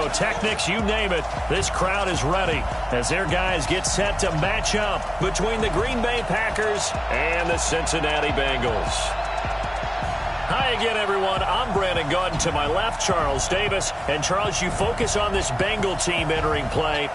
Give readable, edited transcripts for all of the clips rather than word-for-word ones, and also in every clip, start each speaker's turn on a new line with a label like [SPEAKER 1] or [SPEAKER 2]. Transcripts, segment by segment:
[SPEAKER 1] pyrotechnics, you name it. This crowd is ready as their guys get set to match up between the Green Bay Packers and the Cincinnati Bengals. Hi again, everyone. I'm Brandon Gaudin. To my left, Charles Davis. And, Charles, you focus on this Bengal team entering play.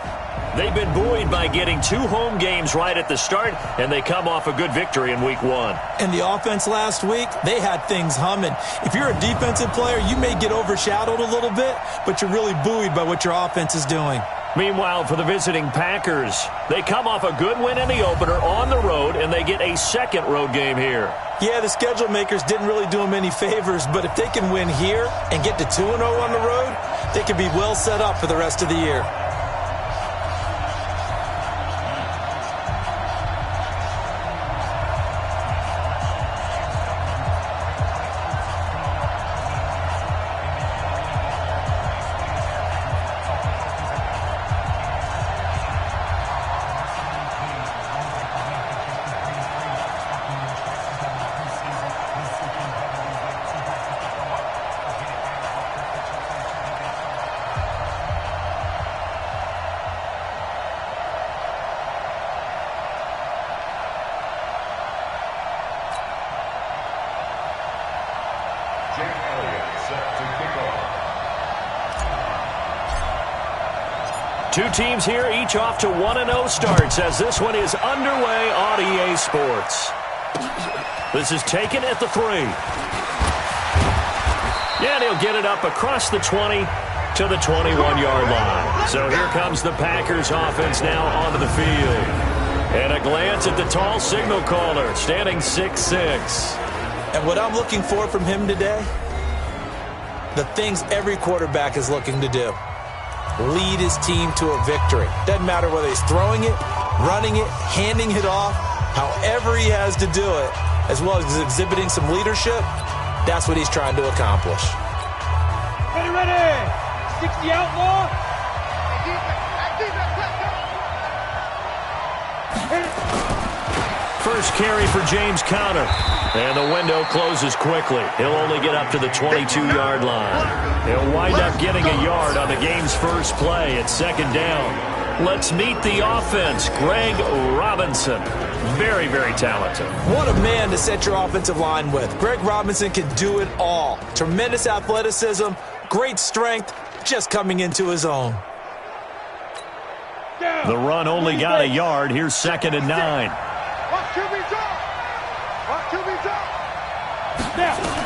[SPEAKER 1] They've been buoyed by getting 2 home games right at the start, and they come off a good victory in Week 1.
[SPEAKER 2] And the offense last week, they had things humming. If you're a defensive player, you may get overshadowed a little bit, but you're really buoyed by what your offense is doing.
[SPEAKER 1] Meanwhile, for the visiting Packers, they come off a good win in the opener on the road, and they get a second road game here.
[SPEAKER 2] Yeah, the schedule makers didn't really do them any favors, but if they can win here and get to 2-0 on the road, they can be well set up for the rest of the year.
[SPEAKER 1] Two teams here, each off to 1-0 starts as this one is underway on EA Sports. This is taken at the 3. Yeah, and he'll get it up across the 20 to the 21-yard line. So here comes the Packers offense now onto the field. And a glance at the tall signal caller, standing 6'6".
[SPEAKER 2] And what I'm looking for from him today, the things every quarterback is looking to do. Lead his team to a victory. Doesn't matter whether he's throwing it, running it, handing it off, however he has to do it, as well as exhibiting some leadership, that's what he's trying to accomplish.
[SPEAKER 3] Ready! 60 outlaw!
[SPEAKER 1] First carry for James Conner. And the window closes quickly. He'll only get up to the 22-yard line. He'll wind up getting a yard on the game's first play at 2nd down. Let's meet the offense. Greg Robinson. Very, very talented.
[SPEAKER 2] What a man to set your offensive line with. Greg Robinson can do it all. Tremendous athleticism, great strength, just coming into his own.
[SPEAKER 1] The run only got a yard. Here's 2nd and 9.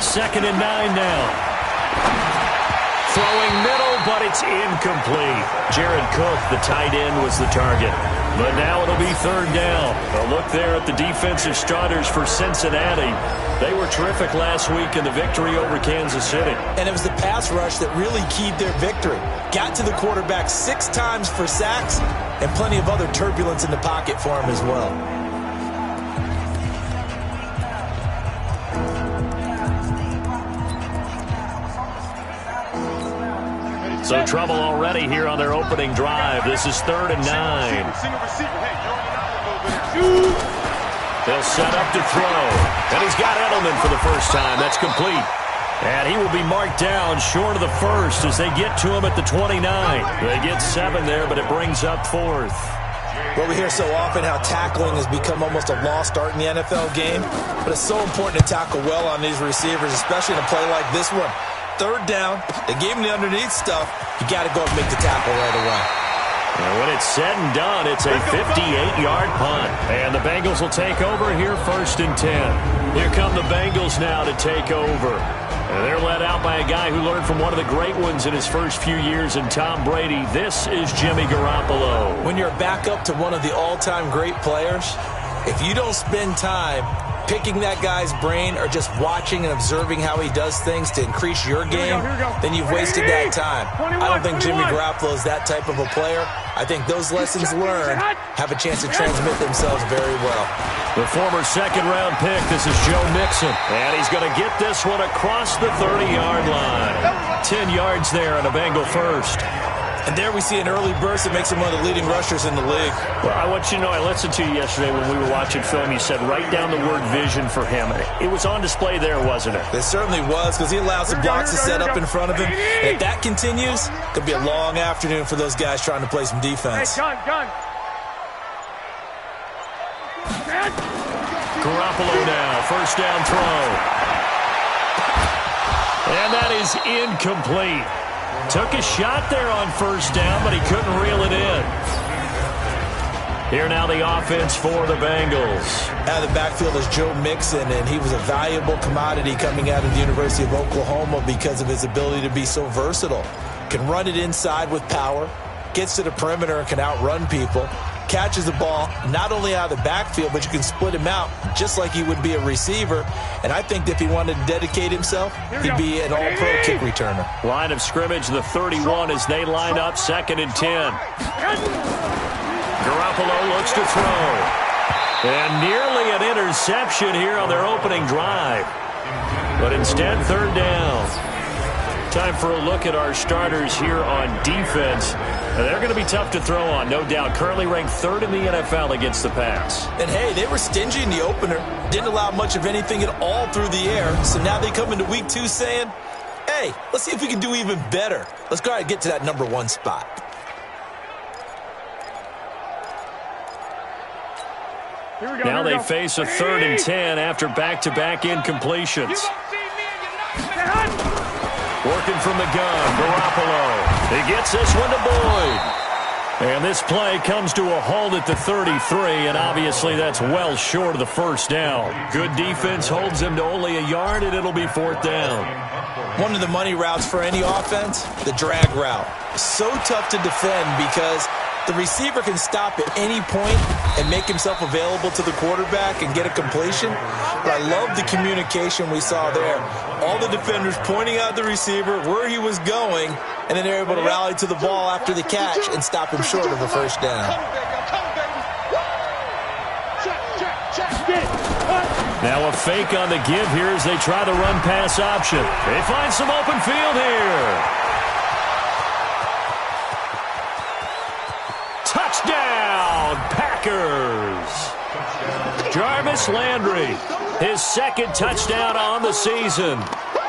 [SPEAKER 1] Second and 9 now. Throwing middle, but it's incomplete. Jared Cook, the tight end, was the target. But now it'll be 3rd down. A look there at the defensive starters for Cincinnati. They were terrific last week in the victory over Kansas City.
[SPEAKER 2] And it was the pass rush that really keyed their victory. Got to the quarterback 6 times for sacks and plenty of other turbulence in the pocket for him as well.
[SPEAKER 1] So trouble already here on their opening drive. This is 3rd and 9. They'll set up to throw. And he's got Edelman for the first time. That's complete. And he will be marked down short of the first as they get to him at the 29. They get 7 there, but it brings up 4th.
[SPEAKER 2] Well, we hear so often how tackling has become almost a lost art in the NFL game. But it's so important to tackle well on these receivers, especially in a play like this one. 3rd down, they gave him the underneath stuff. You got to go and make the tackle right away.
[SPEAKER 1] And when it's said and done, it's a 58-yard punt. And the Bengals will take over here 1st and 10. Here come the Bengals now to take over. And they're led out by a guy who learned from one of the great ones in his first few years in Tom Brady. This is Jimmy Garoppolo.
[SPEAKER 2] When you're back up to one of the all-time great players, if you don't spend time picking that guy's brain or just watching and observing how he does things to increase your game, then you've wasted that time. I don't think Jimmy Garoppolo is that type of a player. I think those lessons learned have a chance to transmit themselves very well.
[SPEAKER 1] The former 2nd-round pick, this is Joe Mixon. And he's going to get this one across the 30-yard line. 10 yards there on a Bengal first.
[SPEAKER 2] And there we see an early burst that makes him one of the leading rushers in the league.
[SPEAKER 1] Well, I want you to know, I listened to you yesterday when we were watching film. You said write down the word vision for him. It was on display there, wasn't it?
[SPEAKER 2] It certainly was, because he allows the blocks to set up in front of him. And if that continues, it could be a long afternoon for those guys trying to play some defense.
[SPEAKER 3] Hey, gun.
[SPEAKER 1] Garoppolo now, first down throw. And that is incomplete. Took a shot there on first down, but he couldn't reel it in. Here now the offense for the Bengals.
[SPEAKER 2] Out of the backfield is Joe Mixon, and he was a valuable commodity coming out of the University of Oklahoma because of his ability to be so versatile. Can run it inside with power, gets to the perimeter and can outrun people, catches the ball not only out of the backfield, but you can split him out just like he would be a receiver. And I think if he wanted to dedicate himself, he'd be an all-pro kick returner.
[SPEAKER 1] Line of scrimmage, the 31 as they line up, 2nd and 10. Garoppolo looks to throw. And nearly an interception here on their opening drive. But instead, 3rd down. Time for a look at our starters here on defense. They're going to be tough to throw on, no doubt. Currently ranked 3rd in the NFL against the pass.
[SPEAKER 2] And, hey, they were stingy in the opener. Didn't allow much of anything at all through the air. So now they come into week 2 saying, hey, let's see if we can do even better. Let's go ahead and get to that number 1 spot.
[SPEAKER 1] Now they face a 3rd and 10 after back-to-back incompletions. Working from the gun, Garoppolo. He gets this one to Boyd. And this play comes to a halt at the 33, and obviously that's well short of the first down. Good defense holds him to only a yard, and it'll be 4th down.
[SPEAKER 2] One of the money routes for any offense, the drag route. So tough to defend because the receiver can stop at any point and make himself available to the quarterback and get a completion. But I love the communication we saw there. All the defenders pointing out the receiver, where he was going, and then they're able to rally to the ball after the catch and stop him short of a first down.
[SPEAKER 1] Now a fake on the give here as they try the run-pass option. They find some open field here. Touchdown, Packers! Jarvis Landry, his 2nd touchdown on the season,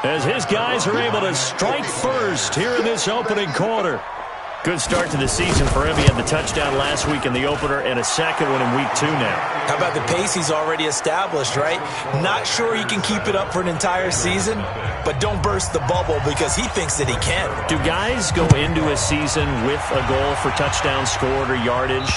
[SPEAKER 1] as his guys are able to strike first here in this opening quarter. Good start to the season for him. He had the touchdown last week in the opener and a 2nd one in week 2 now.
[SPEAKER 2] How about the pace he's already established, right? Not sure he can keep it up for an entire season, but don't burst the bubble because he thinks that he can.
[SPEAKER 1] Do guys go into a season with a goal for touchdowns scored or yardage?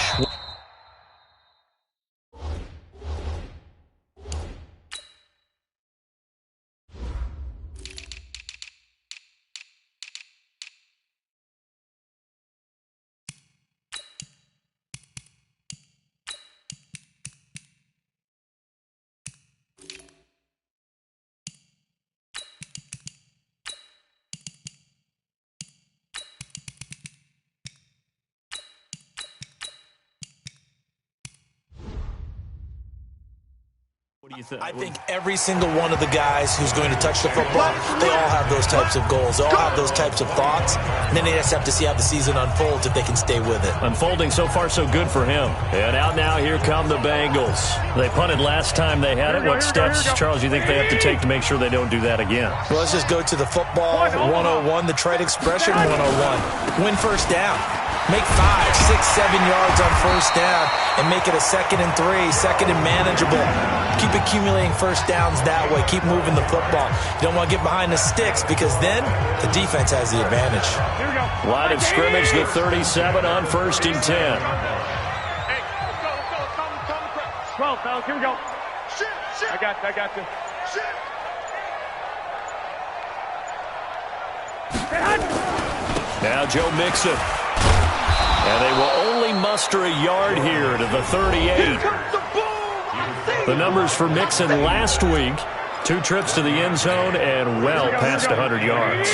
[SPEAKER 1] What do you think?
[SPEAKER 2] I think every single one of the guys who's going to touch the football, they all have those types of goals. They all have those types of thoughts. And then they just have to see how the season unfolds if they can stay with it.
[SPEAKER 1] Unfolding so far so good for him. And out now, here come the Bengals. They punted last time they had it. What steps, Charles, you think they have to take to make sure they don't do that again?
[SPEAKER 2] Well, let's just go to the football 101, the trite expression 101. Win first down. Make 5, 6, 7 yards on first down and make it a 2nd and 3, 2nd and manageable. Keep accumulating first downs that way. Keep moving the football. You don't want to get behind the sticks because then the defense has the advantage.
[SPEAKER 1] Line of scrimmage, the 37 on 1st and 10.
[SPEAKER 3] Hey, let's go. 12, fellas, here we go. I got you.
[SPEAKER 1] Now Joe Mixon. And they will only muster a yard here to the 38. The numbers for Mixon last week, 2 trips to the end zone and well past 100 yards.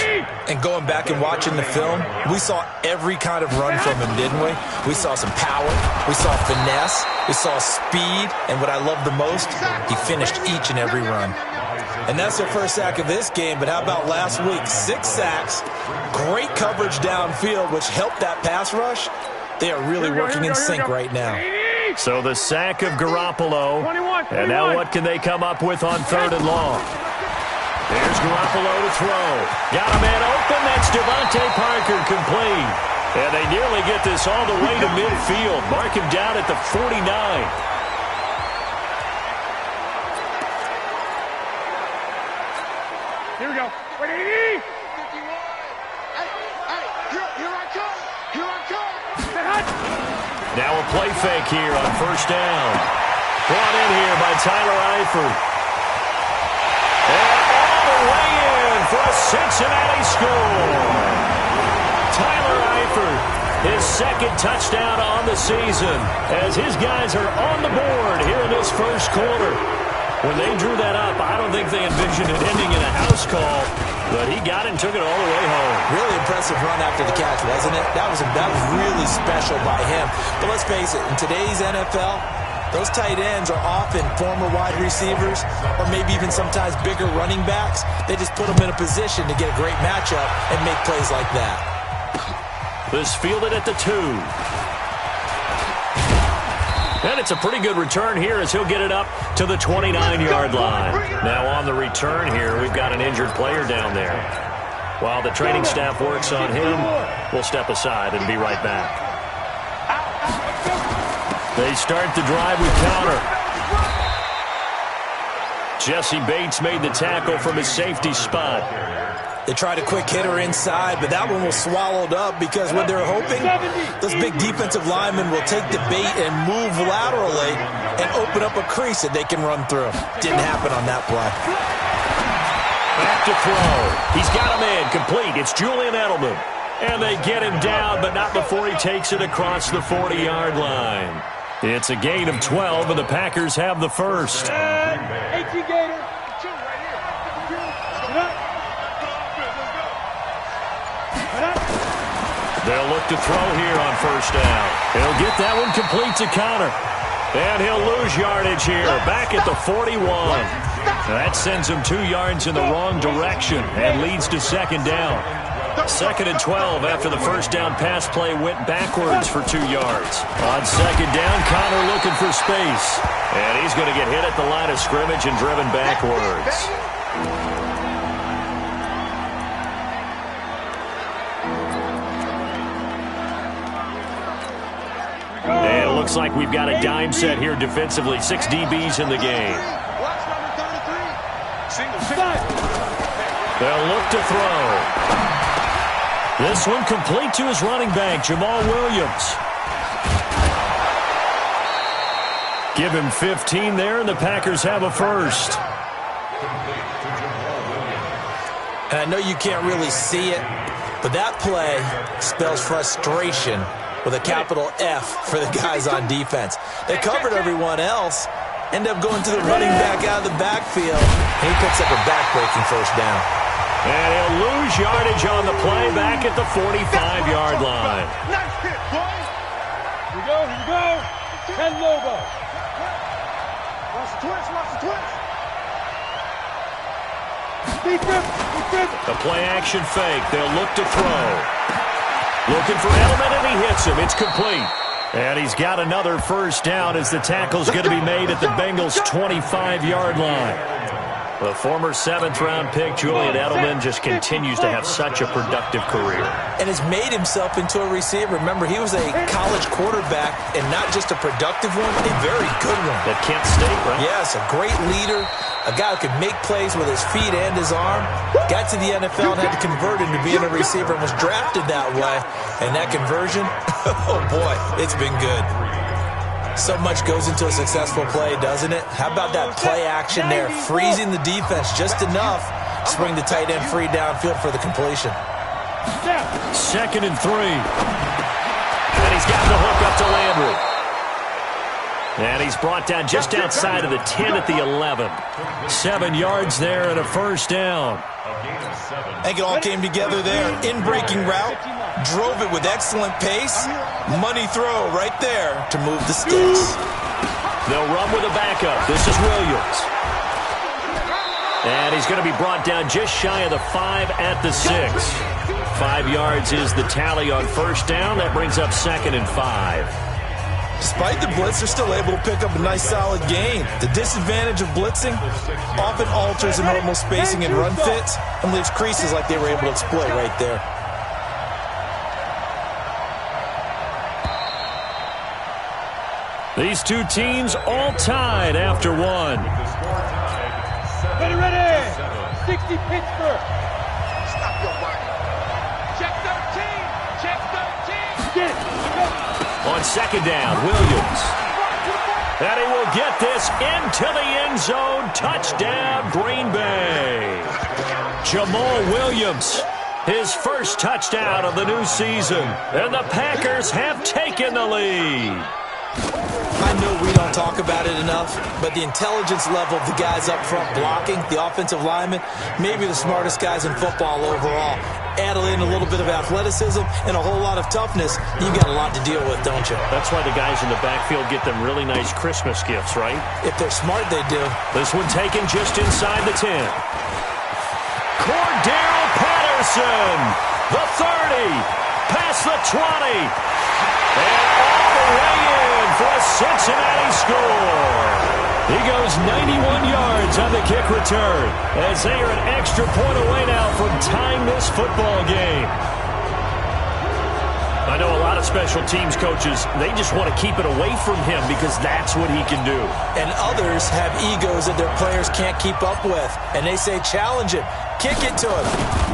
[SPEAKER 2] And going back and watching the film, we saw every kind of run from him, didn't we? We saw some power, we saw finesse, we saw speed, and what I love the most, he finished each and every run. And that's their first sack of this game, but how about last week? 6 sacks, great coverage downfield, which helped that pass rush. They are really working in sync right now.
[SPEAKER 1] So the sack of Garoppolo.
[SPEAKER 3] 21.
[SPEAKER 1] And now what can they come up with on 3rd and long? Here's Garoppolo to throw. Got a man open. That's Devontae Parker complete. And they nearly get this all the way to midfield. Mark him down at the 49.
[SPEAKER 3] Here we go. Ready?
[SPEAKER 4] Here I come. Here I come.
[SPEAKER 1] Now a play fake here on 1st down. Brought in here by Tyler Eifert. And all the way in for a Cincinnati score. Tyler Eifert, his 2nd touchdown on the season, as his guys are on the board here in this 1st quarter. When they drew that up, I don't think they envisioned it ending in a house call, but he got it and took it all the way home.
[SPEAKER 2] Really impressive run after the catch, wasn't it? That was really special by him. But let's face it, in today's NFL, those tight ends are often former wide receivers or maybe even sometimes bigger running backs. They just put them in a position to get a great matchup and make plays like that.
[SPEAKER 1] This fielded at the 2. And it's a pretty good return here as he'll get it up to the 29-yard line. Now on the return here, we've got an injured player down there. While the training staff works on him, we'll step aside and be right back. They start the drive with counter. Jesse Bates made the tackle from his safety spot.
[SPEAKER 2] They tried a quick hitter inside, but that one was swallowed up because what they're hoping, those big defensive linemen will take the bait and move laterally and open up a crease that they can run through. Didn't happen on that play.
[SPEAKER 1] Back to throw. He's got a man complete. It's Julian Edelman. And they get him down, but not before he takes it across the 40-yard line. It's a gain of 12, and the Packers have the first.
[SPEAKER 3] 18 Gator.
[SPEAKER 1] They'll look to throw here on 1st down. He'll get that one complete to counter. And he'll lose yardage here, back at the 41. That sends him 2 yards in the wrong direction and leads to 2nd down. 2nd and 12 after the 1st down pass play went backwards for 2 yards. On 2nd down, Connor looking for space. And he's going to get hit at the line of scrimmage and driven backwards. And it looks like we've got a dime set here defensively. 6 DBs in the game. They'll look to throw. This one complete to his running back, Jamal Williams. Give him 15 there, and the Packers have a first.
[SPEAKER 2] And I know you can't really see it, but that play spells frustration with a capital F for the guys on defense. They covered everyone else, end up going to the running back out of the backfield, and he picks up a back-breaking 1st down.
[SPEAKER 1] And he'll lose yardage on the play back at the 45-yard line.
[SPEAKER 3] Nice hit, boys. Here we go, here we go. Ken Lobo. Watch the twist, watch the twist.
[SPEAKER 1] A play-action fake. They'll look to throw. Looking for Edelman, and he hits him. It's complete. And he's got another 1st down as the tackle's going to be made at the Bengals' 25-yard line. The former 7th-round pick, Julian Edelman, just continues to have such a productive career.
[SPEAKER 2] And has made himself into a receiver. Remember, he was a college quarterback, and not just a productive one, a very good one.
[SPEAKER 1] At Kent State, right?
[SPEAKER 2] Yes, a great leader, a guy who could make plays with his feet and his arm. Got to the NFL and had to convert into being a receiver and was drafted that way. And that conversion, oh boy, it's been good. So much goes into a successful play, doesn't it? How about that play action there, freezing the defense just enough to bring the tight end free downfield for the completion.
[SPEAKER 1] 2nd and 3. And he's got the hook up to Landry. And he's brought down just outside of the 10 at the 11. 7 yards there and a 1st down.
[SPEAKER 2] I think it all came together there. In-breaking route, drove it with excellent pace. Money throw right there to move the sticks.
[SPEAKER 1] They'll run with a backup. This is Williams. And he's going to be brought down just shy of the 5 at the 6. 5 yards is the tally on first down. That brings up 2nd and 5.
[SPEAKER 2] Despite the blitz, they're still able to pick up a nice, solid gain. The disadvantage of blitzing often alters the normal spacing and run fits and leaves creases like they were able to exploit right there.
[SPEAKER 1] These two teams all tied after one.
[SPEAKER 3] Ready. 60 Pittsburgh.
[SPEAKER 4] Stop your whining. Check 13. Check 13.
[SPEAKER 3] Get it.
[SPEAKER 1] On second down, Williams. And he will get this into the end zone. Touchdown, Green Bay. Jamal Williams, his first touchdown of the new season. And the Packers have taken the lead.
[SPEAKER 2] I know we don't talk about it enough, but the intelligence level of the guys up front blocking, the offensive linemen, maybe the smartest guys in football overall. Add in a little bit of athleticism and a whole lot of toughness, you've got a lot to deal with, don't you?
[SPEAKER 1] That's why the guys in the backfield get them really nice Christmas gifts, right?
[SPEAKER 2] If they're smart, they do.
[SPEAKER 1] This one taken just inside the 10. Cordell Patterson, the 30, past the 20, and all the way in for a Cincinnati score. He goes 91 yards on the kick return as they are an extra point away now from tying this football game. I know a lot of special teams coaches, they just want to keep it away from him because that's what he can do.
[SPEAKER 2] And others have egos that their players can't keep up with. And they say, challenge him. Kick it to him.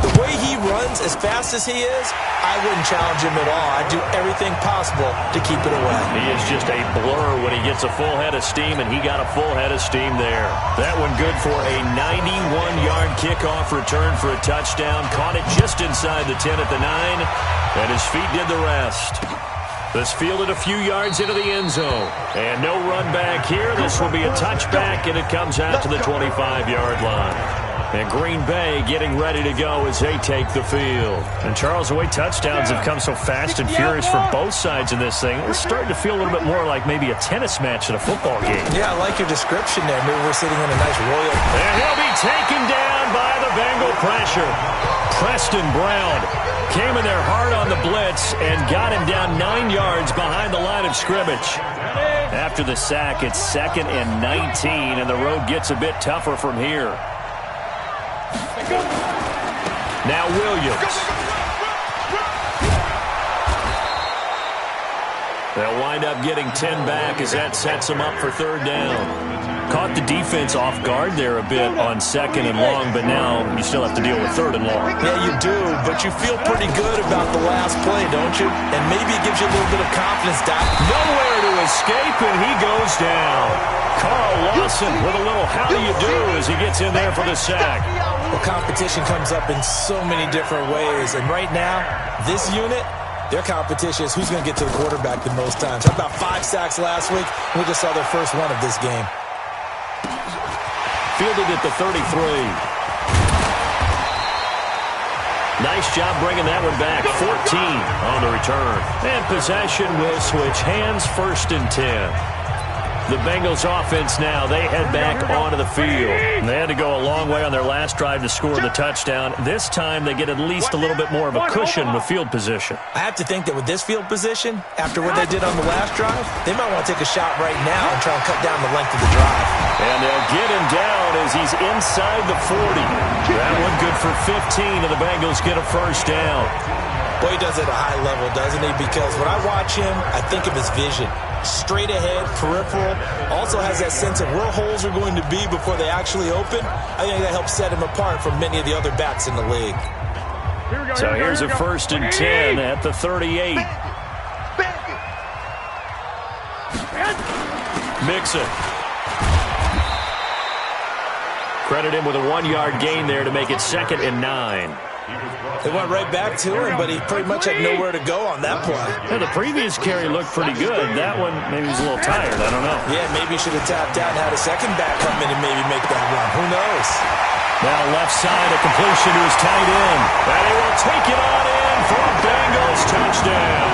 [SPEAKER 2] The way he runs as fast as he is, I wouldn't challenge him at all. I'd do everything possible to keep it away.
[SPEAKER 1] He is just a blur when he gets a full head of steam, and he got a full head of steam there. That one good for a 91-yard kickoff return for a touchdown. Caught it just inside the 10 at the 9, and his feet did the rest. This fielded a few yards into the end zone. And no run back here. This will be a touchback, and it comes out to the 25-yard line. And Green Bay getting ready to go as they take the field. And Charles, the way touchdowns have come so fast and furious for both sides in this thing, it's starting to feel a little bit more like maybe a tennis match at a football game.
[SPEAKER 2] Yeah, I like your description there. Maybe we're sitting in a nice royal.
[SPEAKER 1] And he'll be taken down by the Bengal pressure. Preston Brown came in there hard on the blitz and got him down 9 yards behind the line of scrimmage. After the sack, it's 2nd and 19, and the road gets a bit tougher from here. Now Williams. They'll wind up getting 10 back as that sets them up for 3rd down. Caught the defense off guard there a bit on 2nd and long, but now you still have to deal with 3rd and long.
[SPEAKER 2] Yeah, you do, but you feel pretty good about the last play, don't you? And maybe it gives you a little bit of confidence, Doc.
[SPEAKER 1] Nowhere to escape, and he goes down. Carl Lawson with a little how do you do as he gets in there for the sack.
[SPEAKER 2] Well, competition comes up in so many different ways, and right now, this unit, their competition is who's going to get to the quarterback the most times. How about 5 sacks last week? We just saw their first one of this game.
[SPEAKER 1] Fielded at the 33. Nice job bringing that one back. 14 on the return. And possession will switch hands, 1st and 10. The Bengals offense now, they head back onto the field. They had to go a long way on their last drive to score the touchdown. This time they get at least a little bit more of a cushion with field position.
[SPEAKER 2] I have to think that with this field position, after what they did on the last drive, they might want to take a shot right now and try and cut down the length of the drive.
[SPEAKER 1] And they'll get him down as he's inside the 40. That one good for 15, and the Bengals get a 1st down.
[SPEAKER 2] Boy, he does it at a high level, doesn't he? Because when I watch him, I think of his vision. Straight ahead, peripheral, also has that sense of where holes are going to be before they actually open. I think that helps set him apart from many of the other backs in the league.
[SPEAKER 1] So here's a 1st and 10 at the 38. Mixon. Credit him with a 1-yard gain there to make it 2nd and 9.
[SPEAKER 2] They went right back to him, but he pretty much had nowhere to go on that play.
[SPEAKER 1] Yeah, the previous carry looked pretty good. That one, maybe he's a little tired. I don't know.
[SPEAKER 2] Yeah, maybe he should have tapped out and had a second back come in and maybe make that run. Who knows?
[SPEAKER 1] Now left side, a completion to his tight end. And he will take it on in for a Bengals touchdown.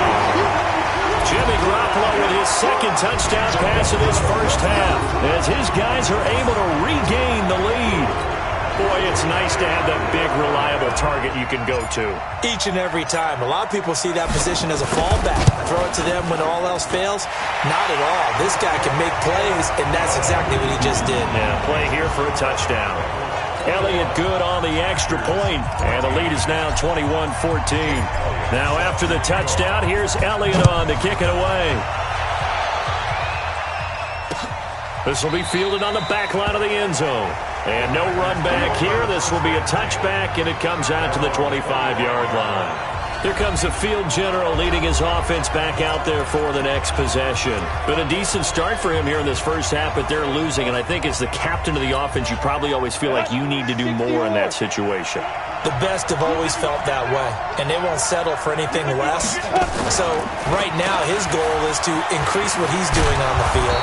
[SPEAKER 1] Jimmy Garoppolo with his 2nd touchdown pass of this 1st half as his guys are able to regain the lead. Boy, it's nice to have that big, reliable target you can go to.
[SPEAKER 2] Each and every time. A lot of people see that position as a fallback. Throw it to them when all else fails. Not at all. This guy can make plays, and that's exactly what he just did.
[SPEAKER 1] Yeah, play here for a touchdown. Elliott good on the extra point, and the lead is now 21-14. Now after the touchdown, here's Elliott on to kick it away. This will be fielded on the back line of the end zone. And no run back here. This will be a touchback, and it comes out to the 25-yard line. Here comes the field general leading his offense back out there for the next possession. Been a decent start for him here in this first half, but they're losing. And I think as the captain of the offense, you probably always feel like you need to do more in that situation.
[SPEAKER 2] The best have always felt that way, and they won't settle for anything less. So right now his goal is to increase what he's doing on the field,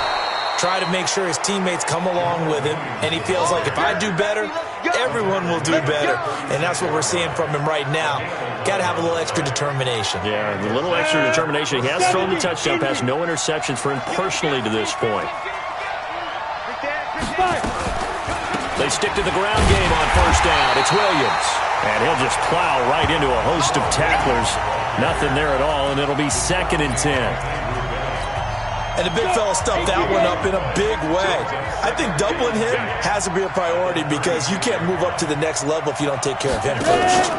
[SPEAKER 2] try to make sure his teammates come along with him, and he feels like if I do better, everyone will do better. And that's what we're seeing from him right now. Got to have a little extra determination.
[SPEAKER 1] Yeah, a little extra determination. He has thrown the touchdown pass, no interceptions for him personally to this point. They stick to the ground game on first down. It's Williams. And he'll just plow right into a host of tacklers. Nothing there at all, and it'll be 2nd and 10.
[SPEAKER 2] And the big fella stuffed that one up in a big way. I think doubling him has to be a priority because you can't move up to the next level if you don't take care of him first.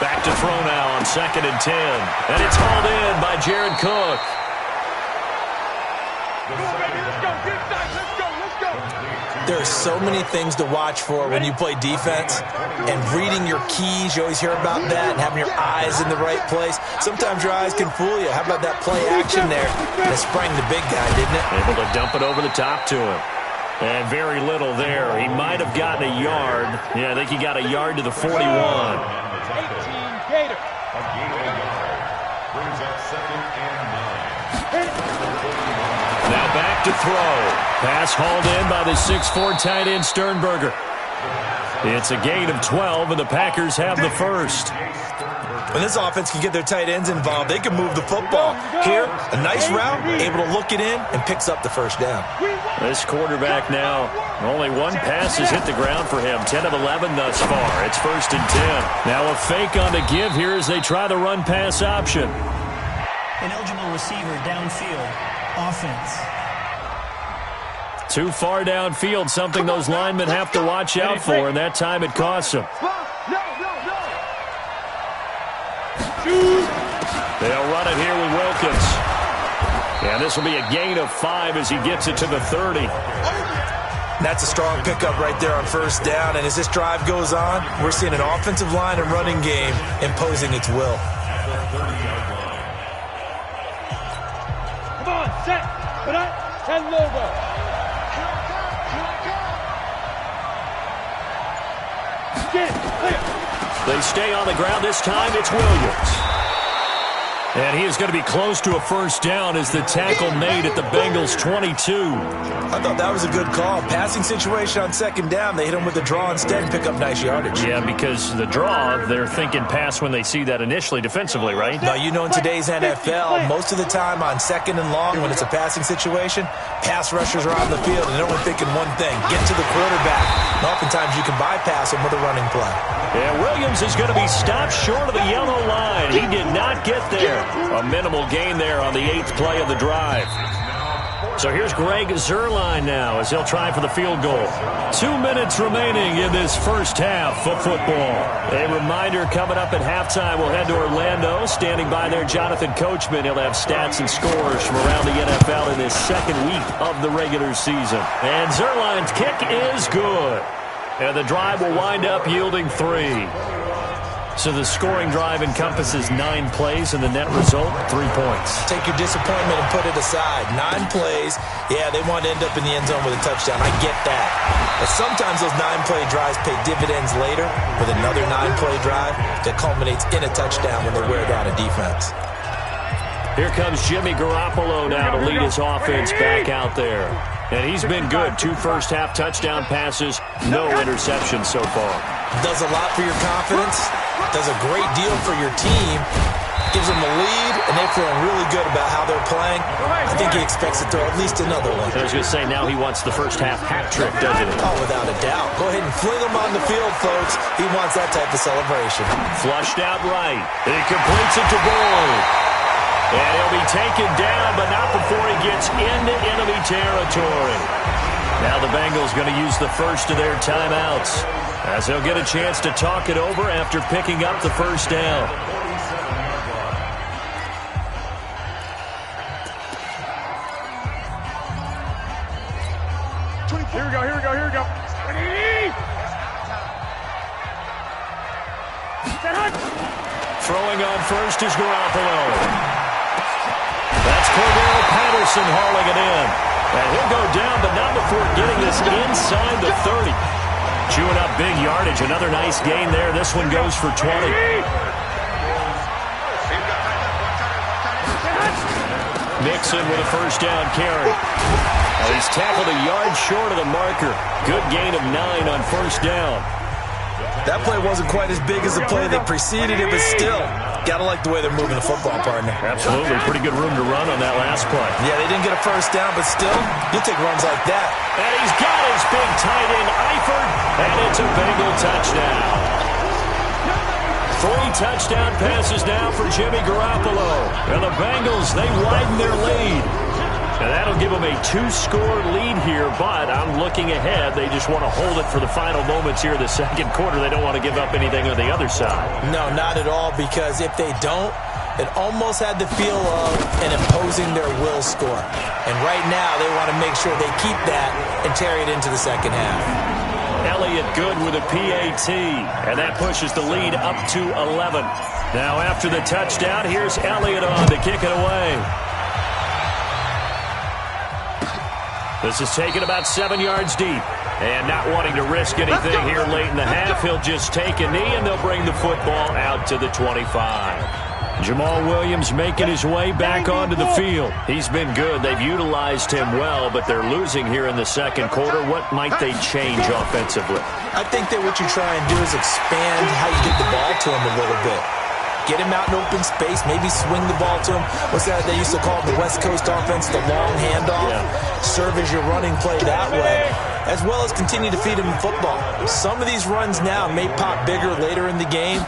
[SPEAKER 1] Back to throw now on 2nd and 10. And it's hauled in by Jared Cook.
[SPEAKER 2] There are so many things to watch for when you play defense, and reading your keys, you always hear about that, and having your eyes in the right place. Sometimes your eyes can fool you. How about that play action there? That sprang the big guy, didn't it?
[SPEAKER 1] Able to dump it over the top to him. And very little there. He might have gotten a yard. Yeah, I think he got a yard to the 41.
[SPEAKER 3] 18 Gator. Brings up 2nd and 9.
[SPEAKER 1] Now back to throw. Pass hauled in by the 6'4" tight end Sternberger. It's a gain of 12, and the Packers have the first.
[SPEAKER 2] When this offense can get their tight ends involved, they can move the football. Here, a nice route, able to look it in, and picks up the first down.
[SPEAKER 1] This quarterback now, only one pass has hit the ground for him. 10 of 11 thus far. It's 1st and 10. Now a fake on the give here as they try the run-pass option.
[SPEAKER 5] An eligible receiver downfield. Offense.
[SPEAKER 1] Too far downfield, something those linemen have to watch out for, and that time it costs them. They'll run it here with Wilkins. And this will be a gain of 5 as he gets it to the 30.
[SPEAKER 2] That's a strong pickup right there on first down, and as this drive goes on, we're seeing an offensive line and running game imposing its will.
[SPEAKER 3] Come on, set. Put up 10 logo.
[SPEAKER 1] They stay on the ground. This time it's Williams. And he is going to be close to a first down as the tackle made at the Bengals' 22.
[SPEAKER 2] I thought that was a good call. Passing situation on 2nd down. They hit him with the draw instead and pick up nice yardage.
[SPEAKER 1] Yeah, because the draw, they're thinking pass when they see that initially defensively, right?
[SPEAKER 2] Now, you know in today's NFL, most of the time on 2nd and long when it's a passing situation, pass rushers are on the field and they're only thinking one thing, get to the quarterback. And oftentimes you can bypass him with a running play.
[SPEAKER 1] Yeah, Williams is going to be stopped short of the yellow line. He did not get there. A minimal gain there on the 8th play of the drive. So here's Greg Zuerlein now as he'll try for the field goal. 2 minutes remaining in this first half of football. A reminder coming up at halftime, we'll head to Orlando. Standing by there, Jonathan Coachman. He'll have stats and scores from around the NFL in this 2nd week of the regular season. And Zuerlein's kick is good. And the drive will wind up yielding 3. So the scoring drive encompasses 9 plays, and the net result, 3 points.
[SPEAKER 2] Take your disappointment and put it aside. 9 plays. Yeah, they want to end up in the end zone with a touchdown. I get that. But sometimes those 9-play drives pay dividends later with another 9-play drive that culminates in a touchdown when they wear down a defense.
[SPEAKER 1] Here comes Jimmy Garoppolo now to lead his offense back out there. And he's been good. 2 first-half touchdown passes, no interceptions so far.
[SPEAKER 2] Does a lot for your confidence, does a great deal for your team, gives them a lead, and they're feeling really good about how they're playing. I think he expects to throw at least another one.
[SPEAKER 1] I was going to say, now he wants the first half hat trick, doesn't he?
[SPEAKER 2] Oh, without a doubt. Go ahead and fling him on the field, folks. He wants that type of celebration.
[SPEAKER 1] Flushed out right. He completes it to Boyd. And he'll be taken down, but not before he gets into enemy territory. Now the Bengals going to use the first of their timeouts, as they'll get a chance to talk it over after picking up the first down.
[SPEAKER 3] Here we go, here we go, here we go. 20!
[SPEAKER 1] Throwing on first is Garoppolo. That's Cordero Patterson hauling it in. And he'll go down, but not before getting this inside the 30. Chewing up big yardage. Another nice gain there. This one goes for 20. Mixon with a first down carry. And he's tackled a yard short of the marker. Good gain of 9 on first down.
[SPEAKER 2] That play wasn't quite as big as the play that preceded it, but still, gotta like the way they're moving the football, partner.
[SPEAKER 1] Absolutely. Pretty good room to run on that last play.
[SPEAKER 2] Yeah, they didn't get a first down, but still, you'll take runs like that.
[SPEAKER 1] And he's got his big tight end, Eifert, and it's a Bengal touchdown. 3 touchdown passes now for Jimmy Garoppolo. And the Bengals, they widen their lead. And that'll give them a 2-score lead here, but I'm looking ahead. They just want to hold it for the final moments here in the second quarter. They don't want to give up anything on the other side.
[SPEAKER 2] No, not at all, because if they don't, it almost had the feel of an imposing their will score. And right now, they want to make sure they keep that and carry it into the second half.
[SPEAKER 1] Elliott good with a PAT, and that pushes the lead up to 11. Now after the touchdown, here's Elliott on to kick it away. This is taken about 7 yards deep. And not wanting to risk anything here late in the half, he'll just take a knee, and they'll bring the football out to the 25. Jamal Williams making his way back onto the field. He's been good. They've utilized him well, but they're losing here in the second quarter. What might they change offensively?
[SPEAKER 2] I think that what you try and do is expand how you get the ball to him a little bit. Get him out in open space, maybe swing the ball to him. What's that they used to call the West Coast offense, the long handoff? Yeah. Serve as your running play that way, as well as continue to feed him football. Some of these runs now may pop bigger later in the game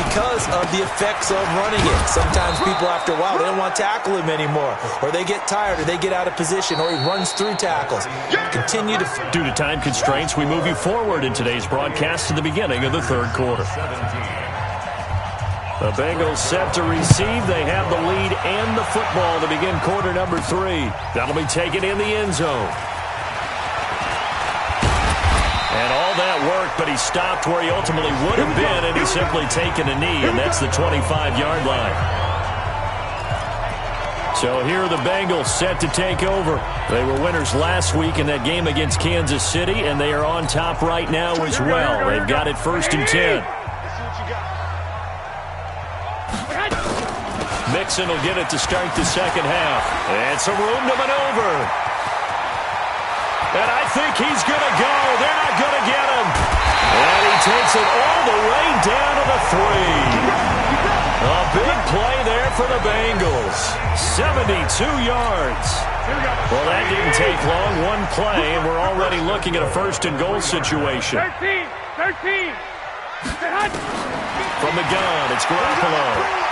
[SPEAKER 2] because of the effects of running it. Sometimes people, after a while, they don't want to tackle him anymore, or they get tired, or they get out of position, or he runs through tackles. Continue to...
[SPEAKER 1] Due to time constraints, we move you forward in today's broadcast to the beginning of the third quarter. The Bengals set to receive. They have the lead and the football to begin quarter number 3. That'll be taken in the end zone. And all that worked, but he stopped where he ultimately would have been, and he's simply taken a knee, and that's the 25-yard line. So here are the Bengals set to take over. They were winners last week in that game against Kansas City, and they are on top right now as well. They've got it 1st and 10. Mixon will get it to start the second half. And some room to maneuver. And I think he's going to go. They're not going to get him. And he takes it all the way down to the 3. A big play there for the Bengals. 72 yards. Well, that didn't take long. One play, and we're already looking at a 1st and goal situation.
[SPEAKER 3] 13.
[SPEAKER 1] From the gun, it's Garoppolo.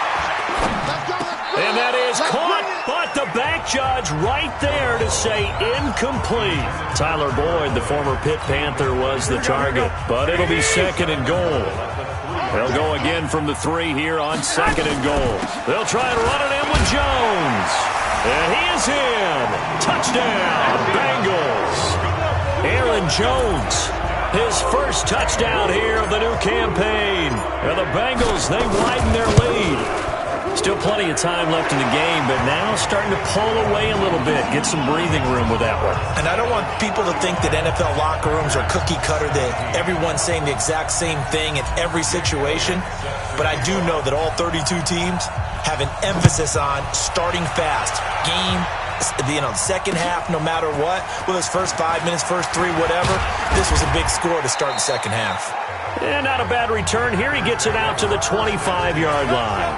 [SPEAKER 1] And that is caught, but the back judge right there to say incomplete. Tyler Boyd, the former Pitt Panther, was the target, but it'll be 2nd and goal. They'll go again from the 3 here on 2nd and goal. They'll try and run it in with Jones. And he is in. Touchdown, Bengals. Aaron Jones, his first touchdown here of the new campaign. And the Bengals, they widen their lead. Still plenty of time left in the game, but now starting to pull away a little bit, get some breathing room with that one.
[SPEAKER 2] And I don't want people to think that NFL locker rooms are cookie cutter, that everyone's saying the exact same thing in every situation. But I do know that all 32 teams have an emphasis on starting fast. Game, second half, no matter what. Whether it's first 5 minutes, first 3, whatever. This was a big score to start the second half.
[SPEAKER 1] And not a bad return here. He gets it out to the 25-yard line.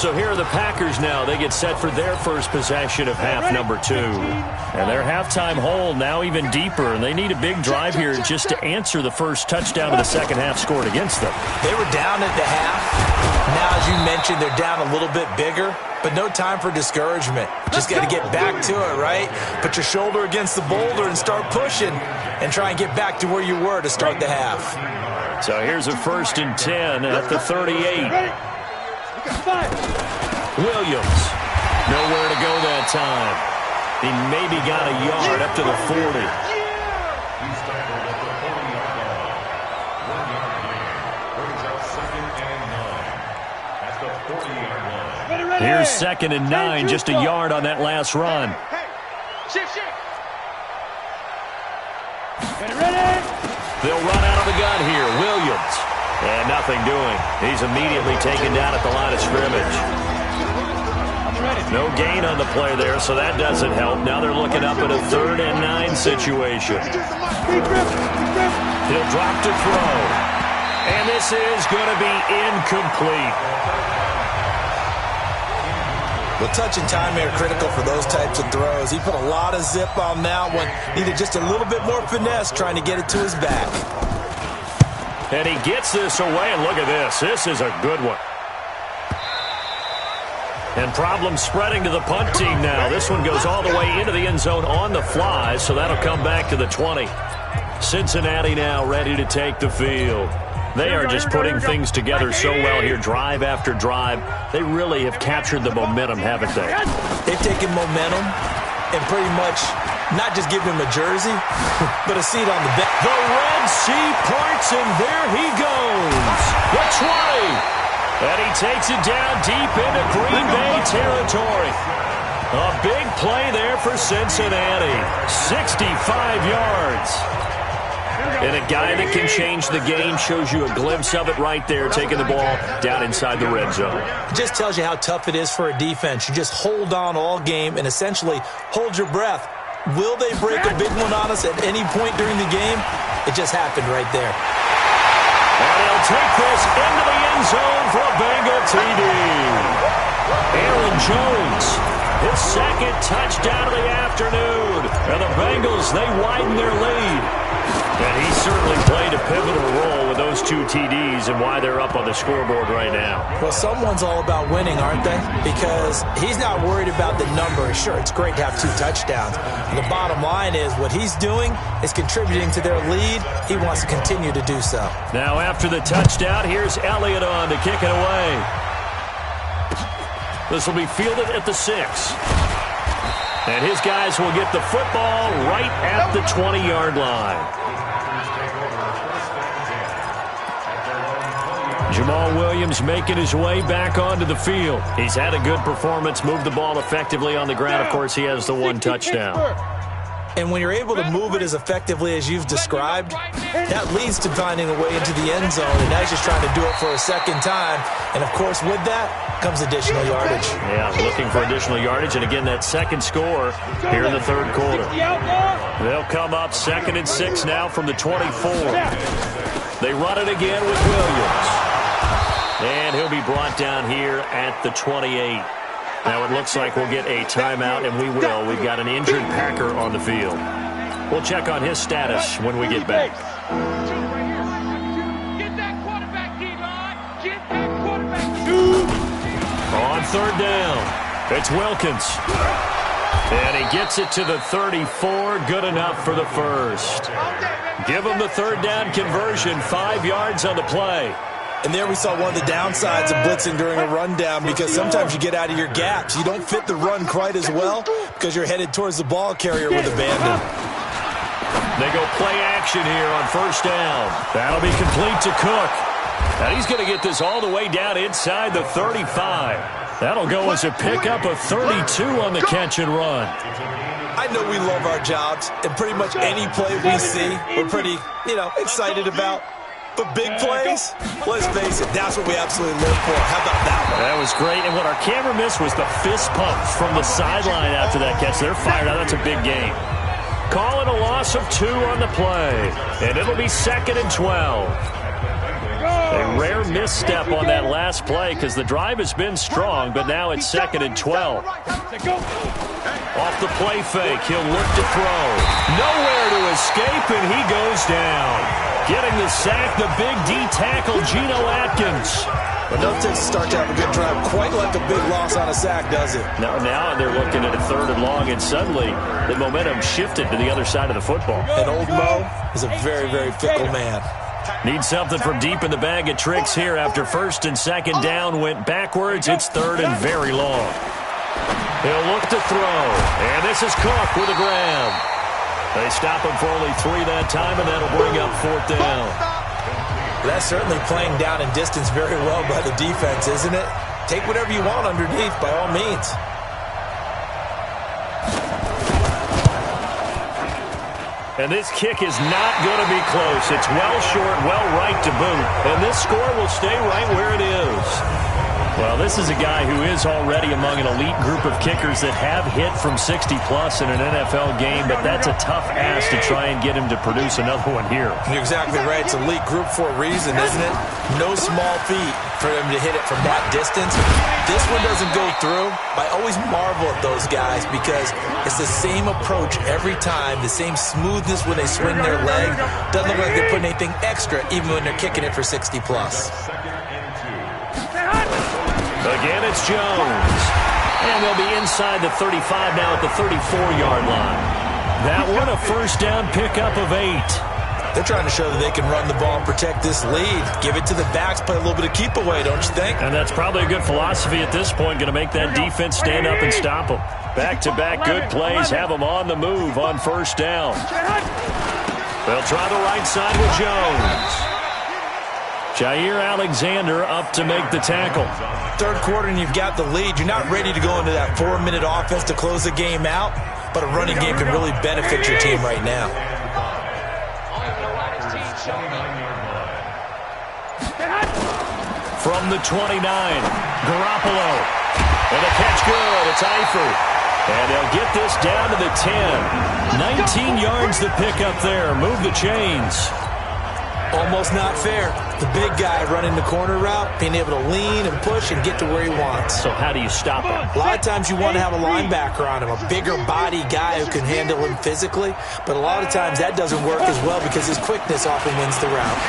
[SPEAKER 1] So here are the Packers now. They get set for their first possession of half number 2. And their halftime hole now even deeper, and they need a big drive here just to answer the first touchdown of the second half scored against them.
[SPEAKER 2] They were down at the half. Now, as you mentioned, they're down a little bit bigger, but no time for discouragement. Just got to get back to it, right? Put your shoulder against the boulder and start pushing and try and get back to where you were to start the half.
[SPEAKER 1] So here's a 1st and 10 at the 38. Williams, nowhere to go that time. He maybe got a yard up to the 40. Here's 2nd and 9, just a yard on that last run. They'll run out of the gun here. Williams. And nothing doing. He's immediately taken down at the line of scrimmage. No gain on the play there, so that doesn't help. Now they're looking up at a 3rd and 9 situation. He'll drop to throw. And this is going to be incomplete.
[SPEAKER 2] Well, touch and timing are critical for those types of throws. He put a lot of zip on that one. Needed just a little bit more finesse trying to get it to his back.
[SPEAKER 1] And he gets this away, and look at this. This is a good one. And problems spreading to the punt team now. This one goes all the way into the end zone on the fly, so that'll come back to the 20. Cincinnati now ready to take the field. They are just putting things together so well here, drive after drive. They really have captured the momentum, haven't they?
[SPEAKER 2] They've taken momentum and pretty much not just give him a jersey, but a seat on the bench.
[SPEAKER 1] The Red Sea parts, and there he goes. The 20. And he takes it down deep into Green Bay territory. A big play there for Cincinnati. 65 yards. And a guy that can change the game, shows you a glimpse of it right there, taking the ball down inside the red zone.
[SPEAKER 2] It just tells you how tough it is for a defense. You just hold on all game and essentially hold your breath. Will they break a big one on us at any point during the game? It just happened right there.
[SPEAKER 1] And he'll take this into the end zone for a Bengal TD. Aaron Jones, his 2nd touchdown of the afternoon. And the Bengals, they widen their lead. And he certainly played a pivotal role with those 2 TDs and why they're up on the scoreboard right now.
[SPEAKER 2] Well, someone's all about winning, aren't they? Because he's not worried about the number. Sure, it's great to have 2 touchdowns. And the bottom line is what he's doing is contributing to their lead. He wants to continue to do so.
[SPEAKER 1] Now after the touchdown, here's Elliott on to kick it away. This will be fielded at the 6. And his guys will get the football right at the 20-yard line. Jamal Williams making his way back onto the field. He's had a good performance, moved the ball effectively on the ground. Of course, he has the 1 touchdown.
[SPEAKER 2] And when you're able to move it as effectively as you've described, that leads to finding a way into the end zone. And now he's just trying to do it for a 2nd time. And, of course, with that comes additional yardage.
[SPEAKER 1] Yeah, looking for additional yardage. And, again, that 2nd score here in the 3rd quarter. They'll come up 2nd and 6 now from the 24. They run it again with Williams. And he'll be brought down here at the 28. Now it looks like we'll get a timeout, and we will. We've got an injured Packer on the field. We'll check on his status when we get back.
[SPEAKER 4] Get that quarterback, D-line. Get that quarterback.
[SPEAKER 1] On 3rd down, it's Wilkins. And he gets it to the 34. Good enough for the 1st. Give him the 3rd down conversion. 5 yards on the play.
[SPEAKER 2] And there we saw one of the downsides of blitzing during a rundown, because sometimes you get out of your gaps. You don't fit the run quite as well because you're headed towards the ball carrier with abandon.
[SPEAKER 1] They go play action here on 1st down. That'll be complete to Cook. And he's going to get this all the way down inside the 35. That'll go as a pickup of 32 on the catch and run.
[SPEAKER 2] I know we love our jobs, and pretty much any play we see, we're pretty, excited about. But big plays, let's face it, that's what we absolutely live for. How about that one?
[SPEAKER 1] That was great. And what our camera missed was the fist pump from the sideline after that catch. They're fired out. That's a big game. Call it a loss of 2 on the play. And it'll be 2nd and 12. They rare misstep on that last play because the drive has been strong, but now it's 2nd and 12. Off the play fake, he'll look to throw. Nowhere to escape, and he goes down. Getting the sack, the big D tackle, Geno Atkins.
[SPEAKER 2] But no takes to start to have a good drive quite like a big loss on a sack, does it?
[SPEAKER 1] Now they're looking at a 3rd and long, and suddenly the momentum shifted to the other side of the football.
[SPEAKER 2] And old Mo is a very, very fickle man.
[SPEAKER 1] Need something from deep in the bag of tricks here after 1st and 2nd down went backwards. It's 3rd and very long. He'll look to throw, and this is Cook with a grab. They stop him for only 3 that time, and that'll bring up 4th down.
[SPEAKER 2] That's certainly playing down in distance very well by the defense, isn't it? Take whatever you want underneath, by all means.
[SPEAKER 1] And this kick is not going to be close. It's well short, well right to boot. And this score will stay right where it is. Well, this is a guy who is already among an elite group of kickers that have hit from 60-plus in an NFL game, but that's a tough ask to try and get him to produce another one here.
[SPEAKER 2] You're exactly right. It's elite group for a reason, isn't it? No small feat for him to hit it from that distance. This one doesn't go through. I always marvel at those guys because it's the same approach every time, the same smoothness when they swing their leg. Doesn't look like they're putting anything extra even when they're kicking it for 60-plus.
[SPEAKER 1] Again, it's Jones. And they'll be inside the 35 now at the 34-yard line. That one a 1st down pickup of 8.
[SPEAKER 2] They're trying to show that they can run the ball and protect this lead. Give it to the backs, play a little bit of keep away, don't you think?
[SPEAKER 1] And that's probably a good philosophy at this point, going to make that defense stand up and stop them. Back-to-back good plays, have them on the move on 1st down. They'll try the right side with Jones. Jair Alexander up to make the tackle.
[SPEAKER 2] 3rd quarter and you've got the lead. You're not ready to go into that 4-minute offense to close the game out, but a running game can really benefit your team right now.
[SPEAKER 1] From the 29, Garoppolo. And the catch good. It's Eifert. And they'll get this down to the 10. 19 yards to pick up there. Move the chains.
[SPEAKER 2] Almost not fair. The big guy running the corner route, being able to lean and push and get to where he wants.
[SPEAKER 1] So how do you stop him?
[SPEAKER 2] A lot of times you want to have a linebacker on him, a bigger body guy who can handle him physically. But a lot of times that doesn't work as well because his quickness often wins the route.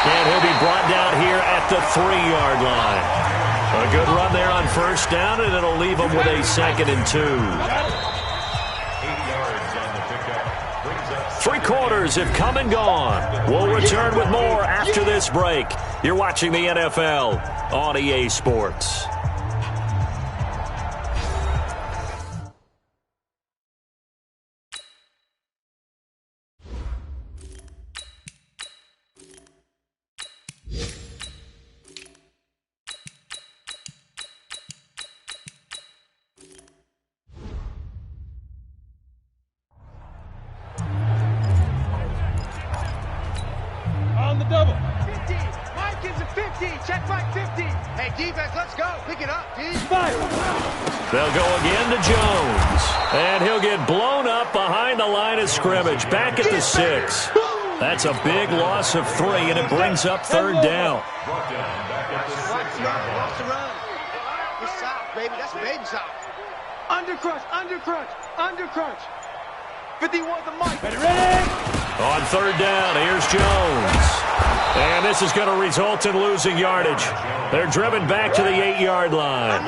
[SPEAKER 1] And he'll be brought down here at the 3-yard line. A good run there on 1st down, and it'll leave him with a 2nd and 2. 3 quarters have come and gone. We'll return with more after this break. You're watching the NFL on EA Sports.
[SPEAKER 3] Double.
[SPEAKER 4] 50. Mike gives it 50. Check Mike 50. Hey, defense, let's go. Pick it up, D.
[SPEAKER 1] They'll go again to Jones. And he'll get blown up behind the line of scrimmage. Back at the 6. That's a big loss of 3, and it brings up 3rd down.
[SPEAKER 4] Watch the run. It's soft, baby. That's baby soft. Undercrunch, undercrunch, undercrunch. 51 the Mike. Ready?
[SPEAKER 1] On 3rd down, here's Jones. And this is going to result in losing yardage. They're driven back to the 8-yard line.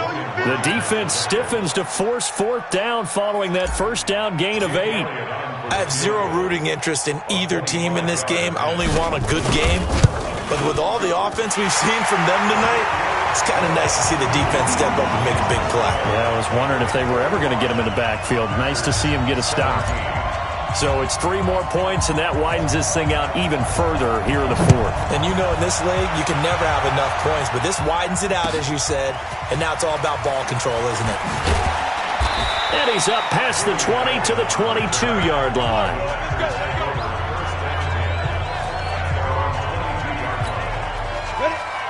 [SPEAKER 1] The defense stiffens to force 4th down following that 1st down gain of 8.
[SPEAKER 2] I have zero rooting interest in either team in this game. I only want a good game. But with all the offense we've seen from them tonight, it's kind of nice to see the defense step up and make a big play.
[SPEAKER 1] Yeah, I was wondering if they were ever going to get him in the backfield. Nice to see him get a stop. So it's 3 more points, and that widens this thing out even further here in the 4th.
[SPEAKER 2] And you know in this league, you can never have enough points, but this widens it out, as you said, and now it's all about ball control, isn't it?
[SPEAKER 1] And he's up past the 20 to the 22-yard line.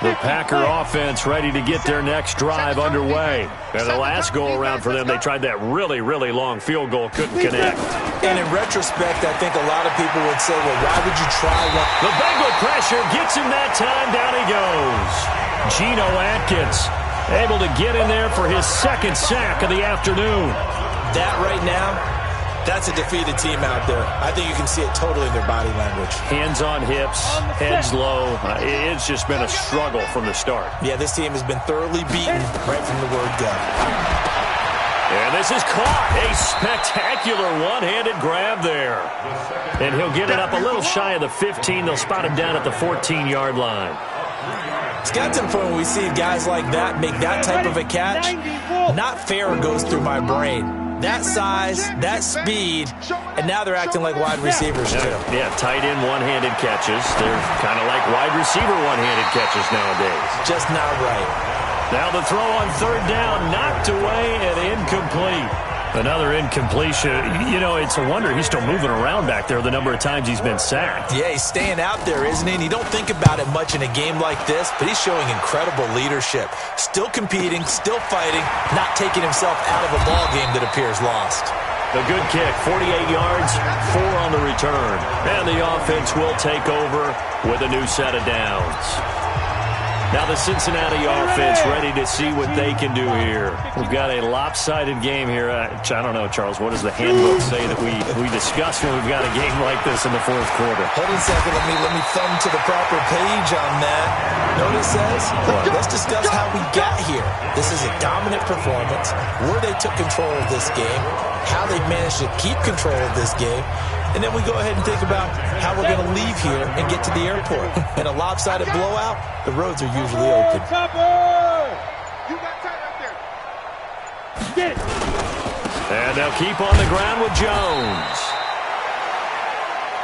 [SPEAKER 1] The Packer offense ready to get their next drive underway. And the last go-around for them, they tried that really, really long field goal, couldn't connect.
[SPEAKER 2] And in retrospect, I think a lot of people would say, well, why would you try one?
[SPEAKER 1] The Bengal pressure gets him that time. Down he goes. Geno Atkins able to get in there for his second sack of the afternoon.
[SPEAKER 2] That right now, that's a defeated team out there. I think you can see it totally in their body language.
[SPEAKER 1] Hands on hips, heads low. It's just been a struggle from the start.
[SPEAKER 2] Yeah, this team has been thoroughly beaten right from the word go.
[SPEAKER 1] And this is caught. A spectacular one-handed grab there. And he'll get it up a little shy of the 15. They'll spot him down at the 14-yard line.
[SPEAKER 2] It's got to the point when we see guys like that make that type of a catch. Not fair goes through my brain. That size, that speed, and now they're acting like wide receivers too.
[SPEAKER 1] Yeah, tight end one-handed catches. They're kind of like wide receiver one-handed catches nowadays.
[SPEAKER 2] Just not right.
[SPEAKER 1] Now the throw on third down, knocked away and incomplete. Another incompletion. You know, it's a wonder he's still moving around back there the number of times he's been sacked.
[SPEAKER 2] Yeah, he's staying out there, isn't he? And you don't think about it much in a game like this, but he's showing incredible leadership. Still competing, still fighting, not taking himself out of a ball game that appears lost.
[SPEAKER 1] A good kick, 48 yards, 4 on the return. And the offense will take over with a new set of downs. Now the Cincinnati offense ready to see what they can do here. We've got a lopsided game here. I don't know, Charles, what does the handbook say that we discuss when we've got a game like this in the fourth quarter?
[SPEAKER 2] Hold on a second. Let me thumb to the proper page on that. Notice says, let's discuss how we got here. This is a dominant performance, where they took control of this game, how they managed to keep control of this game, and then we go ahead and think about how we're going to leave here and get to the airport. In a lopsided blowout, the roads are usually open.
[SPEAKER 4] You got tight right there. Get it.
[SPEAKER 1] And they'll keep on the ground with Jones.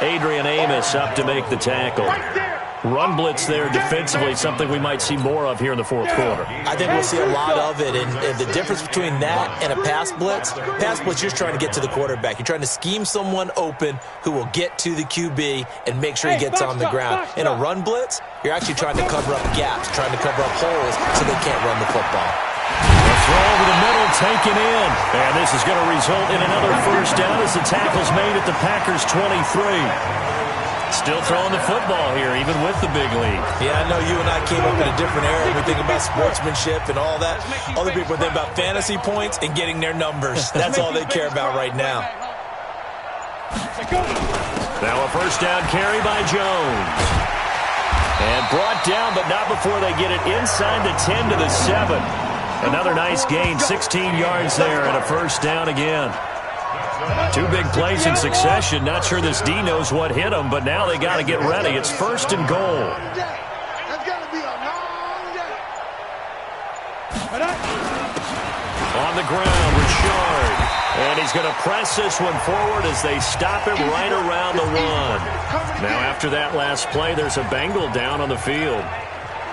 [SPEAKER 1] Adrian Amos up to make the tackle.
[SPEAKER 4] Right there.
[SPEAKER 1] Run blitz there defensively, something we might see more of here in the fourth quarter.
[SPEAKER 2] I think we'll see a lot of it, and the difference between that and a pass blitz, you're just trying to get to the quarterback. You're trying to scheme someone open who will get to the QB and make sure he gets on the ground. In a run blitz, you're actually trying to cover up gaps, trying to cover up holes so they can't run the football.
[SPEAKER 1] The throw over the middle taken in, and this is going to result in another first down as the tackle's made at the Packers' 23. Still throwing the football here, even with the big lead.
[SPEAKER 2] Yeah, I know you and I came up in a different era. We think about sportsmanship and all that. Other people think about fantasy points and getting their numbers. That's all they care about right now.
[SPEAKER 1] Now a first down carry by Jones. And brought down, but not before they get it inside the 10 to the 7. Another nice gain, 16 yards there, and a first down again. 2 big plays in succession. Not sure this D knows what hit him, but now they got to get ready. It's first and goal.
[SPEAKER 4] That's got to be a long day.
[SPEAKER 1] On the ground, Richard. And he's going to press this one forward as they stop him right around the 1. Now after that last play, there's a Bengal down on the field.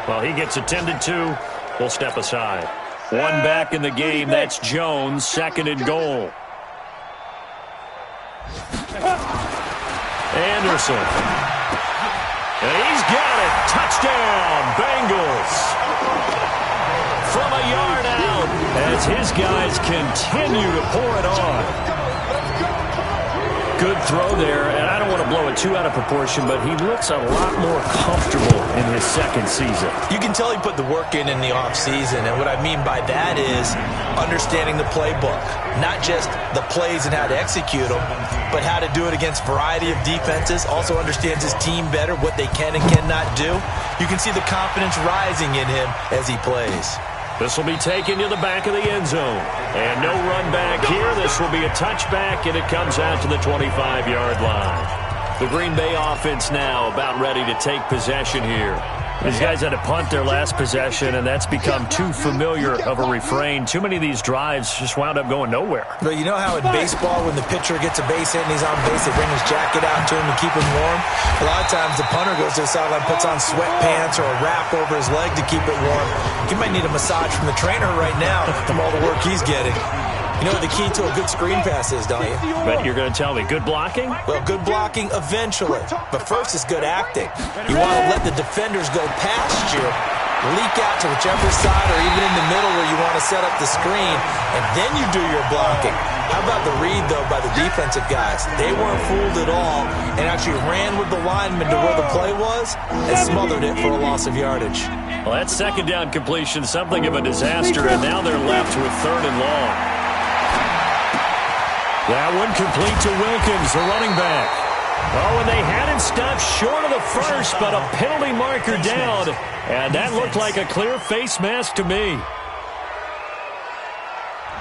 [SPEAKER 1] Well, he gets attended to. We'll step aside. 1 back in the game. That's Jones, second and goal. Anderson. And he's got it. Touchdown, Bengals. From a yard out as his guys continue to pour it on. Good throw there, and I don't want to blow it too out of proportion, but he looks a lot more comfortable in his second season.
[SPEAKER 2] You can tell he put the work in the offseason, and what I mean by that is understanding the playbook. Not just the plays and how to execute them, but how to do it against a variety of defenses. Also understands his team better, what they can and cannot do. You can see the confidence rising in him as he plays.
[SPEAKER 1] This will be taken to the back of the end zone. And no run back here. This will be a touchback, and it comes out to the 25-yard line. The Green Bay offense now about ready to take possession here. These guys had to punt their last possession, and that's become too familiar of a refrain. Too many of these drives just wound up going nowhere.
[SPEAKER 2] But you know how in baseball, when the pitcher gets a base hit and he's on base, they bring his jacket out to him to keep him warm? A lot of times the punter goes to the sideline, puts on sweatpants or a wrap over his leg to keep it warm. He might need a massage from the trainer right now from all the work he's getting. You know what the key to a good screen pass is, don't you?
[SPEAKER 1] But you're going to tell me, good blocking?
[SPEAKER 2] Well, good blocking eventually. But first is good acting. You want to let the defenders go past you leak out to whichever side or even in the middle where you want to set up the screen, and then you do your blocking. How about the read, though, by the defensive guys? They weren't fooled at all and actually ran with the lineman to where the play was and smothered it for a loss of yardage.
[SPEAKER 1] Well, that second down completion, something of a disaster, and now they're left with 3rd and long. That one complete to Wilkins, the running back. Oh, and they had it stopped short of the first, but a penalty marker down, and that looked like a clear face mask to me.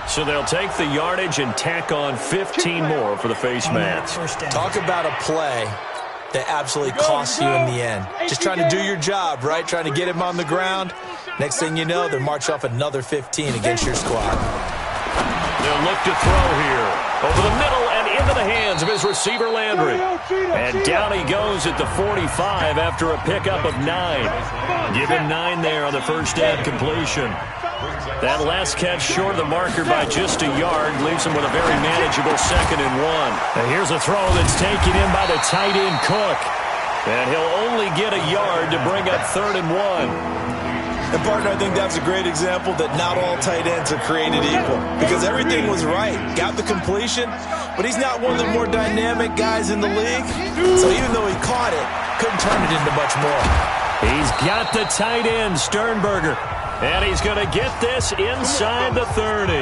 [SPEAKER 1] So they'll take the yardage and tack on 15 more for the face mask.
[SPEAKER 2] Talk about a play that absolutely costs you in the end. Just trying to do your job, right? Trying to get him on the ground. Next thing you know, they're march off another 15 against your squad.
[SPEAKER 1] They'll look to throw here. Over the middle and into the hands of his receiver, Landry. And down he goes at the 45 after a pickup of 9. Give him 9 there on the first down completion. That last catch short of the marker by just a yard leaves him with a very manageable 2nd and 1. And here's a throw that's taken in by the tight end, Cook. And he'll only get a yard to bring up 3rd and 1.
[SPEAKER 2] And, partner, I think that's a great example that not all tight ends are created equal because everything was right. Got the completion, but he's not one of the more dynamic guys in the league. So even though he caught it, couldn't turn it into much more.
[SPEAKER 1] He's got the tight end, Sternberger. And he's going to get this inside the 30.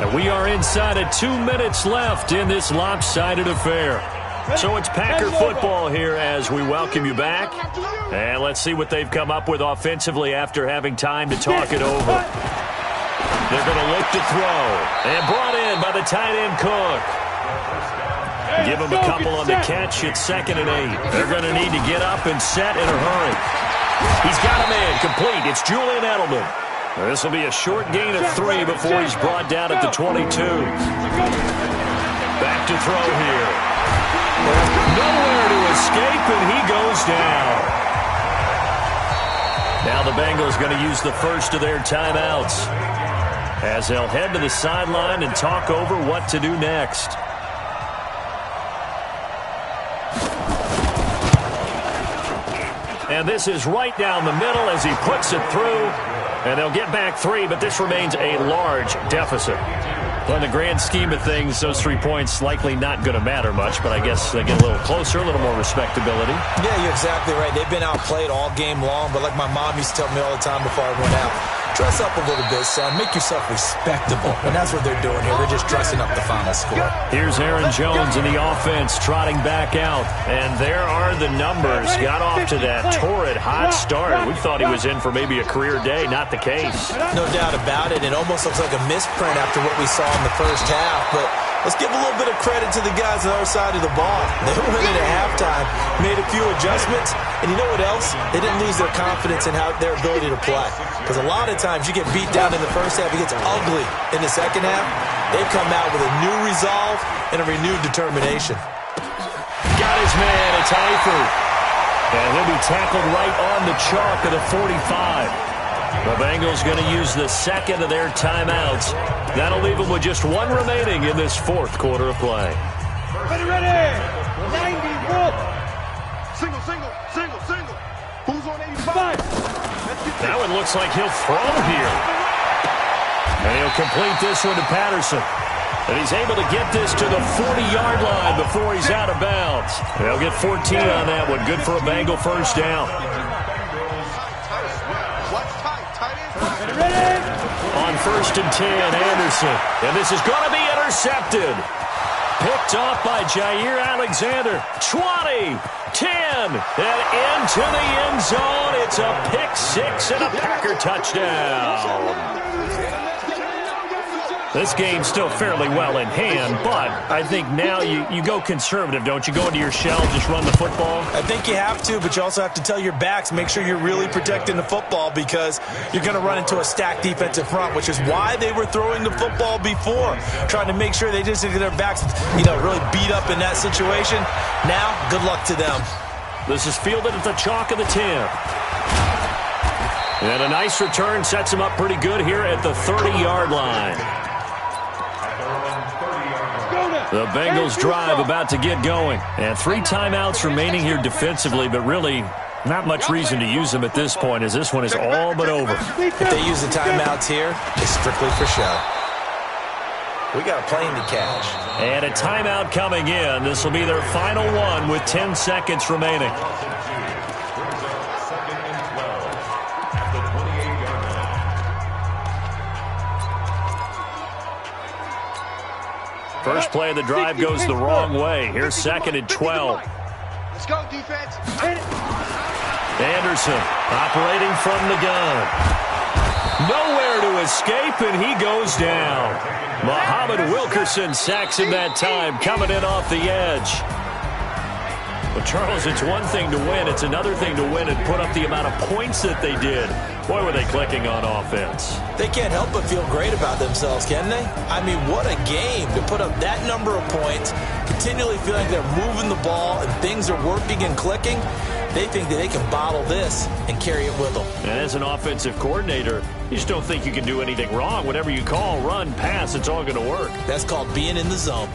[SPEAKER 1] And we are inside of 2 minutes left in this lopsided affair. So it's Packer football here as we welcome you back. And let's see what they've come up with offensively after having time to talk it over. They're going to look to throw. And brought in by the tight end, Cook. Give him a couple on the catch. It's 2nd and 8. They're going to need to get up and set in a hurry. He's got a man complete. It's Julian Edelman. This will be a short gain of 3 before he's brought down at the 22. Back to throw here. Nowhere to escape, and he goes down. Now the Bengals going to use the first of their timeouts as they'll head to the sideline and talk over what to do next. And this is right down the middle as he puts it through. And they'll get back 3, but this remains a large deficit. Well, in the grand scheme of things, those 3 points likely not going to matter much, but I guess they get a little closer, a little more respectability.
[SPEAKER 2] Yeah, you're exactly right. They've been outplayed all game long, but like my mom used to tell me all the time before I went out, dress up a little bit, son. Make yourself respectable. And that's what they're doing here. They're just dressing up the final score.
[SPEAKER 1] Here's Aaron Jones in the offense trotting back out. And there are the numbers. Got off to that torrid hot start. We thought he was in for maybe a career day. Not the case.
[SPEAKER 2] No doubt about it. It almost looks like a misprint after what we saw in the first half. But let's give a little bit of credit to the guys on the other side of the ball. They went in at halftime, made a few adjustments. And you know what else? They didn't lose their confidence in their ability to play. Because a lot of times you get beat down in the first half, it gets ugly in the second half. They've come out with a new resolve and a renewed determination.
[SPEAKER 1] Got his man, it's Eifert. And he'll be tackled right on the chalk of the 45. The Bengals going to use the second of their timeouts. That'll leave them with just 1 remaining in this 4th quarter of play.
[SPEAKER 3] Ready! 91!
[SPEAKER 4] Single, single, single, single. Who's on 85?
[SPEAKER 1] That one looks like he'll throw here. And he'll complete this one to Patterson. And he's able to get this to the 40-yard line before he's out of bounds. They'll get 14 on that one. Good for a Bengal first down. On 1st and 10, Anderson. And this is going to be intercepted. Picked off by Jair Alexander. 20, 10, and into the end zone. It's a pick 6 and a Packer touchdown. This game's still fairly well in hand, but I think now you go conservative, don't you? Go into your shell, just run the football?
[SPEAKER 2] I think you have to, but you also have to tell your backs, make sure you're really protecting the football because you're going to run into a stacked defensive front, which is why they were throwing the football before, trying to make sure they just get their backs, really beat up in that situation. Now, good luck to them.
[SPEAKER 1] This is fielded at the chalk of the 10. And a nice return sets him up pretty good here at the 30-yard line. The Bengals drive about to get going. And 3 timeouts remaining here defensively, but really Not much reason to use them at this point, as this one is all but over.
[SPEAKER 2] If they use the timeouts here, it's strictly for show. We got a plane to catch.
[SPEAKER 1] And a timeout coming in. This will be their final one with 10 seconds remaining. First play of the drive goes the wrong way. Here's 2nd and 12.
[SPEAKER 4] Let's go, defense.
[SPEAKER 1] Anderson operating from the gun. Nowhere to escape, and he goes down. Muhammad Wilkerson sacks him that time, coming in off the edge. Well, Charles, it's one thing to win. It's another thing to win and put up the amount of points that they did. Boy, were they clicking on offense.
[SPEAKER 2] They can't help but feel great about themselves, can they? I mean, what a game to put up that number of points, continually feeling like they're moving the ball and things are working and clicking. They think that they can bottle this and carry it with them.
[SPEAKER 1] And as an offensive coordinator, you just don't think you can do anything wrong. Whatever you call, run, pass, it's all going to work.
[SPEAKER 2] That's called being in the zone.